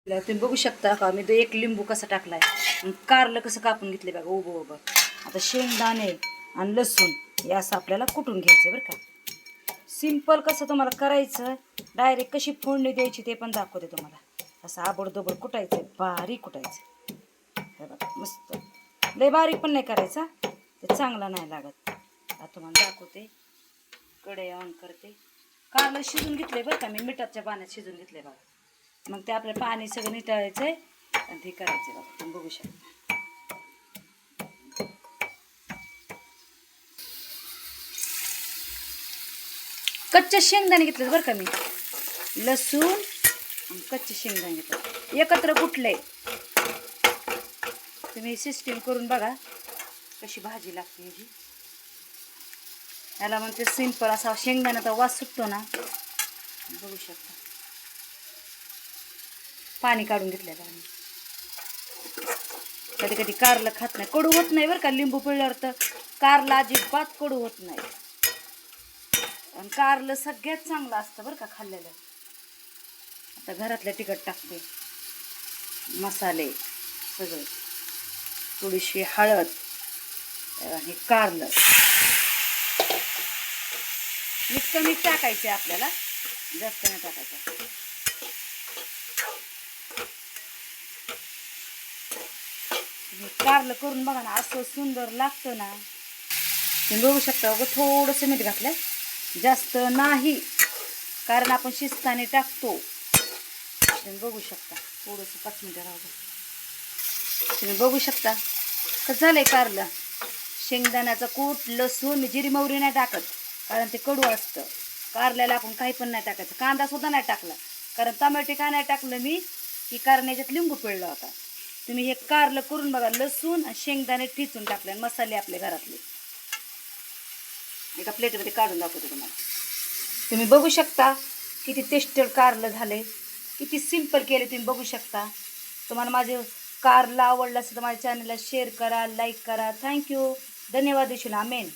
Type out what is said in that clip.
तुम्ही बघू शकता का मी तो एक लिंबू कसा टाकलाय, कारलं कसं कापून घेतले बघा उभं उभं. आता शेंगदाणे आणि लसूण हे असं आपल्याला कुटून घ्यायचं बरं का. सिंपल कसं तुम्हाला करायचं, डायरेक्ट कशी फोडणी द्यायची ते पण दाखवते तुम्हाला. असं आबडदोबड कुटायचं, बारीक कुटायचं. हे बघा मस्त, लय बारीक पण नाही करायचा, ते चांगला नाही लागत. आता तुम्हाला दाखवते, कढई ऑन करते. कारलं शिजून घेतले बरं का मी, मिठाच्या पाण्यात शिजून घेतले बघा. मग ते आपलं पाणी सगळं निटाळायचं आहे आणि ते करायचं बघा. तुम्ही बघू शकता. कच्चे शेंगदाणे घेतले बरं का मी, लसूण आणि कच्चे शेंगदाणे घेतले एकत्र कुटले. तुम्ही सिस्टीम करून बघा कशी भाजी लागते ह्याची. ह्याला म्हणते सिंपल असा शेंगदाण्याचा वास सुटतो ना. बघू शकता पाणी काढून घेतलेलं आहे. कधी कधी कारलं खात नाही, कडू होत नाही बरं का. लिंबू पिळल्यावर तर कारलं अजिबात कडू होत नाही. आणि कारलं सगळ्यात चांगलं असतं बरं का खाल्लेलं. आता घरातलं तिखट टाकते, मसाले सगळं, थोडीशी हळद आणि कारलं. मीठ टाकायचं आपल्याला, जास्त नाही टाकायचं. कारलं करून बघा ना, असं सुंदर लागतं ना. तुम्ही बघू शकता. थोडंसं मीठ घातलं, जास्त नाही, कारण आपण शिजताना टाकतो. तुम्ही बघू शकता. थोडंसं 5 मिनिटं राहू द्या. तुम्ही बघू शकता कसं झालंय कारलं. शेंगदाण्याचा कूट, लसूण, जिरी मोहरी नाही टाकत, कारण ते कडू असतं. कारल्याला आपण काही पण नाही टाकायचं, कांदा सुद्धा नाही टाकला, कारण टमाटे का नाही टाकलं मी की कारण याच्यात लिंबू पिळला होता. तुम्ही हे कारलं करून बघा, लसूण आणि शेंगदाणे ठिचून टाकले, मसाले आपले घरातले. एका प्लेटमध्ये काढून दाखवते तुम्हाला. तुम्ही बघू शकता किती टेस्टेड कारलं झाले, किती सिंपल केले. तुम्ही बघू शकता. तुम्हाला माझे कारलं आवडलं असेल तर माझ्या चॅनलला शेअर करा, लाईक करा. थँक्यू, धन्यवाद. आमेन.